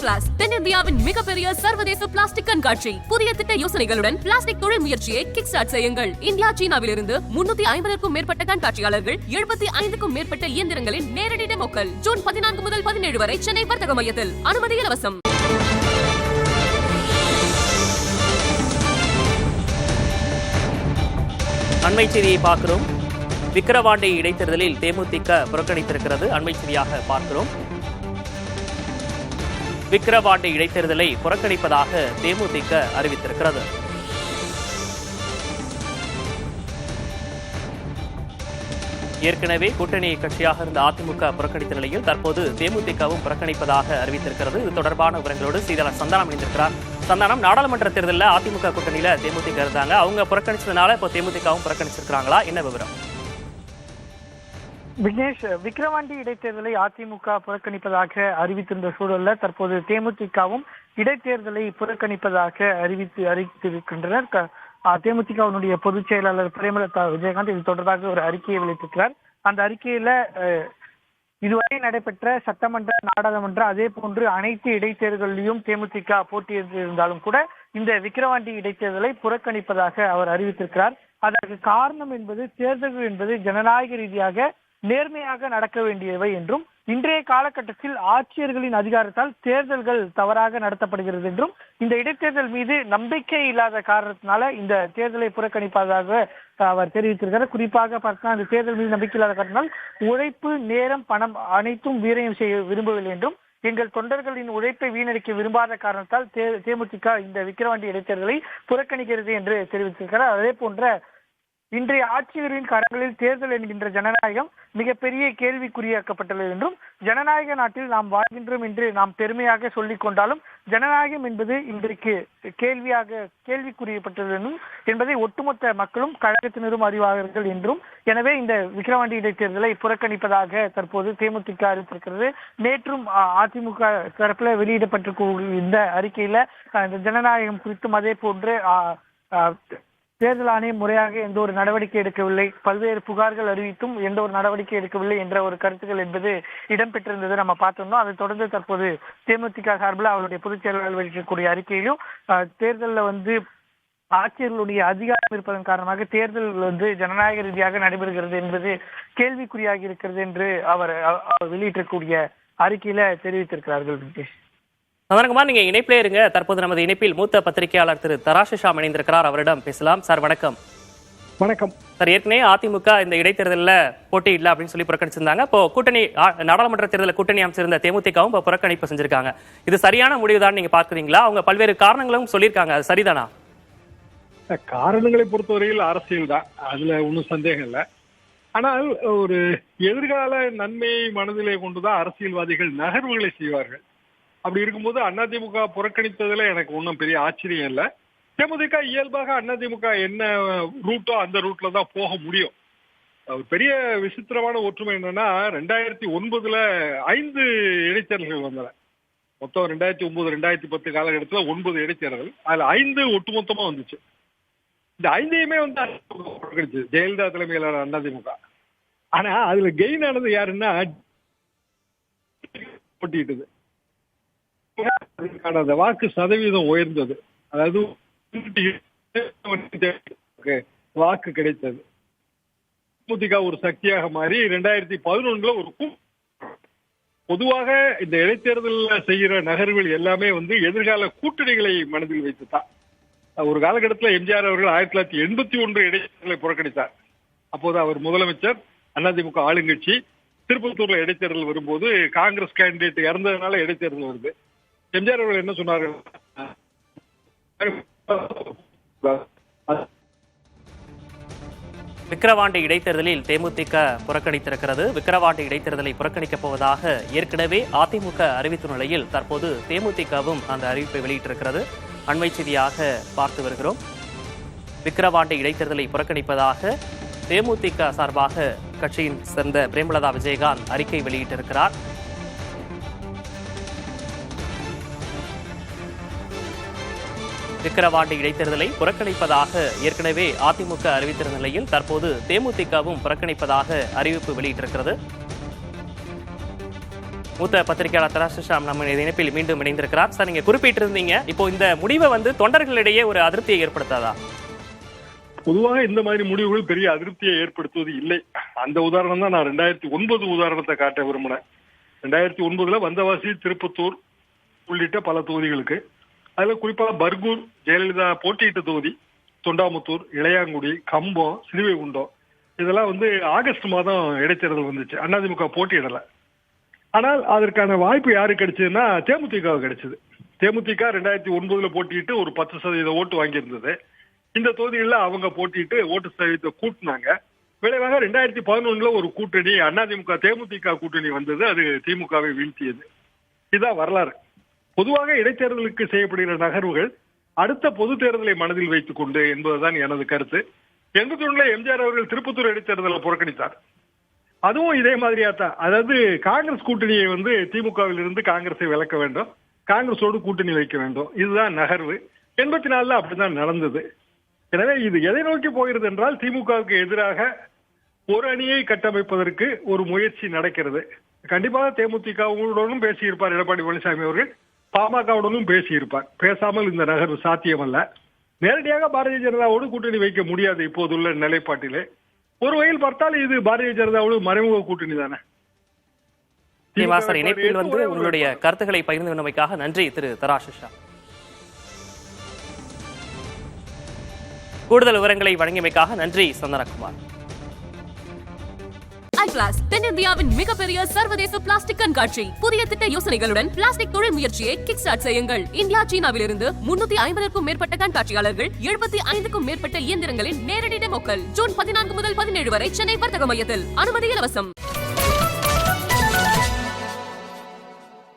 Blast தென்னிந்தியாவின் மிகப்பெரிய சர்வதேச பிளாஸ்டிக் கண்காட்சி. புதிய திட்ட யோசனைகளுடன் பிளாஸ்டிக் தொழில் முயற்சியை கிக் ஸ்டார்ட் செய்யுங்கள். இந்தியா, சீனாவிலிருந்து 350க்கும் மேற்பட்ட கண்காட்சியாளர்கள், 75க்கும் மேற்பட்ட இயந்திரங்களின் நேரடி டெமோக்கள். ஜூன் 14 முதல் 17 வரை சென்னை வர்த்தக மையத்தில். அனுமதி இலவசம். அண்மை செய்தியை பார்க்கிறோம். விக்கிரவாண்டி இடைத்தேர்தலில் தேமுதிக புறக்கணித்திருக்கிறது. அண்மை செய்தியாக பார்க்கிறோம். விக்கிரவாண்டி இடைத்தேர்தலை புறக்கணிப்பதாக தேமுதிக அறிவித்திருக்கிறது. ஏற்கனவே கூட்டணி கட்சியாக இருந்த அதிமுக புறக்கணித்த நிலையில் தற்போது தேமுதிகவும் புறக்கணிப்பதாக அறிவித்திருக்கிறது. இது தொடர்பான விவரங்களோடு செய்தியாளர் சந்தானம் இணைந்திருக்கிறார். சந்தானம், நாடாளுமன்ற தேர்தலில் அதிமுக கூட்டணியில தேமுதிக இருந்தாங்க. அவங்க புறக்கணிச்சதுனால இப்போ தேமுதிகவும் புறக்கணிச்சிருக்காங்களா? என்ன விவரம்? விக்னேஷ், விக்கிரவாண்டி இடைத்தேர்தலை அதிமுக புறக்கணிப்பதாக அறிவித்திருந்த சூழல்ல தற்போது தேமுதிகவும் இடைத்தேர்தலை புறக்கணிப்பதாக அறிவித்திருக்கின்றனர். தேமுதிகவினுடைய பொதுச் செயலாளர் பிரேமலதா விஜயகாந்த் இது தொடர்பாக ஒரு அறிக்கையை வெளியிட்டிருக்கிறார். அந்த அறிக்கையில இதுவரை நடைபெற்ற சட்டமன்ற, நாடாளுமன்ற, அதே போன்று அனைத்து இடைத்தேர்தலிலும் தேமுதிக போட்டியிட்டிருந்தாலும் கூட இந்த விக்கிரவாண்டி இடைத்தேர்தலை புறக்கணிப்பதாக அவர் அறிவித்திருக்கிறார். அதற்கு காரணம் என்பது தேர்தல்கள் என்பது ஜனநாயக ரீதியாக நேர்மையாக நடக்க வேண்டியவை என்றும், இன்றைய காலகட்டத்தில் ஆட்சியர்களின் அதிகாரத்தால் தேர்தல்கள் தவறாக நடத்தப்படுகிறது என்றும், இந்த இடைத்தேர்தல் மீது நம்பிக்கை இல்லாத காரணத்தினால இந்த தேர்தலை புறக்கணிப்பதாக அவர் தெரிவித்திருக்கிறார். குறிப்பாக பார்த்தா இந்த தேர்தல் மீது நம்பிக்கை இல்லாத காரணத்தினால் உழைப்பு, நேரம், பணம் அனைத்தும் வீரியம் செய்ய விரும்பவில்லை என்றும், எங்கள் தொண்டர்களின் உழைப்பை வீணடிக்க விரும்பாத காரணத்தால் தேமுதிக இந்த விக்கிரவாண்டி இடைத்தேர்தலை புறக்கணிக்கிறது என்று தெரிவித்திருக்கிறார். அதே போன்ற இன்றைய ஆட்சியரின் கரங்களில் தேர்தல் என்கின்ற ஜனநாயகம் மிகப்பெரிய கேள்விக்குறியாக்கப்பட்டுள்ளது என்றும், ஜனநாயக நாட்டில் நாம் வாழ்கின்றோம் என்று நாம் பெருமையாக சொல்லிக் கொண்டாலும் ஜனநாயகம் என்பது இன்றைக்கு கேள்விக்குறியப்பட்டுள்ளது என்பதை ஒட்டுமொத்த மக்களும் கழகத்தினரும் அறிவார்கள் என்றும், எனவே இந்த விக்கிரவாண்டி இடைத்தேர்தலை புறக்கணிப்பதாக தற்போது தேமுதிக அறிவித்திருக்கிறது. நேற்றும் அதிமுக தரப்பில் வெளியிடப்பட்டிருக்க இந்த அறிக்கையில இந்த ஜனநாயகம் குறித்தும், அதே போன்று தேர்தல் ஆணையம் முறையாக எந்த ஒரு நடவடிக்கை எடுக்கவில்லை, பல்வேறு புகார்கள் அறிவித்தும் எந்த ஒரு நடவடிக்கை எடுக்கவில்லை என்ற ஒரு கருத்துக்கள் என்பது இடம்பெற்றிருந்தது நம்ம பார்த்திருந்தோம். அதை தொடர்ந்து தற்போது தேமுதிக சார்பில் அவருடைய பொதுச் செயலாளர் வெளியிடக்கூடிய அறிக்கையிலும் தேர்தலில் ஆட்சியர்களுடைய அதிகாரம் இருப்பதன் காரணமாக தேர்தல் ஜனநாயக ரீதியாக நடைபெறுகிறது என்பது கேள்விக்குறியாகி இருக்கிறது என்று அவர் வெளியிட்டிருக்கக்கூடிய அறிக்கையில தெரிவித்திருக்கிறார்கள். விஜய், சந்திரகுமார், நீங்க இணைப்பிலே இருங்க. தற்போது நமது இணைப்பில் மூத்த பத்திரிகையாளர் திரு தராஷிஷாம் இணைந்திருக்கிறார். அவரிடம் பேசலாம். சார் வணக்கம். வணக்கம் சார், ஏற்கனவே அதிமுக இந்த இடைத்தேர்தலில் போட்டி இல்லை அப்படின்னு சொல்லி புறக்கணிச்சிருந்தாங்க. இப்போ கூட்டணி நாடாளுமன்ற தேர்தலில் கூட்டணி அமைச்சிருந்த தேமுதிகவும் இப்போ புறக்கணிப்பு செஞ்சிருக்காங்க. இது சரியான முடிவுதான் நீங்க பார்க்குறீங்களா? அவங்க பல்வேறு காரணங்களும் சொல்லியிருக்காங்க, அது சரிதானா? காரணங்களை பொறுத்தவரையில் அரசியல் தான், அதுல ஒன்றும் சந்தேகம் இல்லை. ஆனால் ஒரு எதிர்கால நன்மையை மனதிலே கொண்டுதான் அரசியல்வாதிகள் நகர்வுகளை செய்வார்கள். அப்படி இருக்கும்போது அதிமுக புறக்கணித்ததுல எனக்கு ஒன்றும் பெரிய ஆச்சரியம் இல்லை. தேமுதிக இயல்பாக அதிமுக என்ன ரூட்டோ அந்த ரூட்ல தான் போக முடியும். ஒரு பெரிய விசித்திரமான ஒற்றுமை என்னன்னா, 2009 5 இடைத்தேர்தல்கள் வந்தன. மொத்தம் 2009, 2010 காலகட்டத்தில் 9 இடைத்தேர்தல், அதுல 5 ஒட்டுமொத்தமா வந்துச்சு. இந்த 5ஐயுமே புறக்கணிச்சு ஜெயலலிதா தலைமையிலான அதிமுக. ஆனா அதுல கெயின் ஆனது யாருன்னா போட்டிட்டது. அந்த வாக்கு சதவீதம் உயர்ந்தது, அதாவது வாக்கு கிடைத்தது. தேமுதிக ஒரு சக்தியாக மாறி 2011 ஒரு பொதுவாக இந்த இடைத்தேர்தலில் செய்கிற நகர்வுகள் எல்லாமே எதிர்கால கூட்டணிகளை மனதில் வைத்துதான். ஒரு காலகட்டத்தில் எம்ஜிஆர் அவர்கள் 1981 இடைத்தேர்தலை புறக்கணித்தார். அப்போது அவர் முதலமைச்சர், அதிமுக ஆளுங்கட்சி. திருப்பத்தூர்ல இடைத்தேர்தல் வரும்போது காங்கிரஸ் கேண்டிடேட் இறந்ததுனால இடைத்தேர்தல் வருது. எம்ஜிஆர் அவர்கள் என்ன சொன்னார்கள்? விக்கிரவாண்டி இடைத்தேர்தலில் தேமுதிக புறக்கணித்திருக்கிறது. விக்கிரவாண்டி இடைத்தேர்தலை புறக்கணிக்கப் போவதாக ஏற்கனவே அதிமுக அறிவித்த நிலையில் தற்போது தேமுதிகவும் அந்த அறிவிப்பை வெளியிட்டிருக்கிறது. அண்மை செய்தியாக பார்த்து வருகிறோம். விக்கிரவாண்டி இடைத்தேர்தலை புறக்கணிப்பதாக தேமுதிக சார்பாக கட்சியின் சேர்ந்த பிரேமலதா விஜயகாந்த் அறிக்கை வெளியிட்டிருக்கிறார். விக்கிரவாண்டி இடைத்தேர்தலை புறக்கணிப்பதாக ஏற்கனவே அதிமுக அறிவித்திருந்த நிலையில் தற்போது தேமுதிகவும் புறக்கணிப்பதாக அறிவிப்பு வெளியிட்டிருக்கிறது. மூத்த பத்திரிகையாளர் தராசிஷாம் நம்ம இணைப்பில் மீண்டும் இணைந்திருக்கிறார். சார், நீங்க குறிப்பிட்டிருந்தீங்க, இப்போ இந்த முடிவை தொண்டர்களிடையே ஒரு அதிருப்தியை ஏற்படுத்தாதா? பொதுவாக இந்த மாதிரி முடிவுகள் பெரிய அதிருப்தியை ஏற்படுத்துவது இல்லை. அந்த உதாரணம் தான் நான் 2009 உதாரணத்தை காட்ட விரும்பினேன். 2009 வந்தவாசி, திருப்பத்தூர் உள்ளிட்ட பல தொகுதிகளுக்கு, அதுல குறிப்பாக பர்கூர் ஜெயலலிதா போட்டியிட்ட தொகுதி, தொண்டாமுத்தூர், இளையாங்குடி, கம்பம், சிறுவைகுண்டம், இதெல்லாம் ஆகஸ்ட் மாதம் இடைத்தேர்தல் வந்துச்சு. அதிமுக போட்டியிடல. ஆனால் அதற்கான வாய்ப்பு யாருக்கு கிடைச்சதுன்னா தேமுதிகவுக்கு கிடைச்சது. தேமுதிக 2009 போட்டியிட்டு ஒரு 10% ஓட்டு வாங்கியிருந்தது. இந்த தொகுதிகளில் அவங்க போட்டியிட்டு ஓட்டு சதவீதத்தை கூட்டினாங்க. விளைவாக 2011 ஒரு கூட்டணி, அதிமுக தேமுதிக கூட்டணி வந்தது. அது திமுகவை வீழ்த்தியது. இதுதான் வரலாறு. பொதுவாக இடைத்தேர்தலுக்கு செய்யப்படுகிற நகர்வுகள் அடுத்த பொது தேர்தலை மனதில் வைத்துக் கொண்டு என்பதுதான் எனது கருத்து. 81 எம்ஜிஆர் அவர்கள் திருப்பத்தூர் இடைத்தேர்தலை புறக்கணித்தார். அதுவும் இதே மாதிரியா தான். அதாவது காங்கிரஸ் கூட்டணியை திமுகவில் இருந்து காங்கிரஸை விலக்க வேண்டும், காங்கிரஸோடு கூட்டணி வைக்க வேண்டும். இதுதான் நகர்வு. 84 அப்படிதான் நடந்தது. எனவே இது எதை நோக்கி போகிறது என்றால், திமுகவுக்கு எதிராக ஒரு அணியை கட்டமைப்பதற்கு ஒரு முயற்சி நடக்கிறது. கண்டிப்பாக தேமுதிகவுடனும் பேசியிருப்பார் எடப்பாடி பழனிசாமி அவர்கள், பாமகவுடனும் பேசியிருப்பார். பேசாமல் இந்த நகர்வு சாத்தியமல்ல. நேரடியாக பாரதிய ஜனதாவோடு கூட்டணி வைக்க முடியாது இப்போதுள்ள நிலைப்பாட்டிலே. ஒரு வகையில் பார்த்தால் இது பாரதிய ஜனதாவோடு மறைமுக கூட்டணி தானே. இணைப்பில் உங்களுடைய கருத்துக்களை பகிர்ந்து கொண்டமைக்காக நன்றி திரு தராசிஷா. கூடுதல் விவரங்களை வழங்கியமைக்காக நன்றி சந்தனகுமார். ஐபிளாஸ் தென்னிந்தியாவின் மிகப்பெரிய சர்வதேச பிளாஸ்டிக் கண்காட்சி. புதிய திட்ட யோசனைகளுடன் பிளாஸ்டிக் தொழில் முயற்சியை கிக் ஸ்டார்ட் செய்யுங்கள். இந்தியா, சீனாவிலிருந்து 350க்கும் மேற்பட்ட கண்காட்சியாளர்கள், 75க்கும் மேற்பட்ட இயந்திரங்களின் நேரடி டெமோக்கள். ஜூன் 14 முதல் 17 வரை சென்னை வர்த்தக மையத்தில். அனுமதி இலவசம்.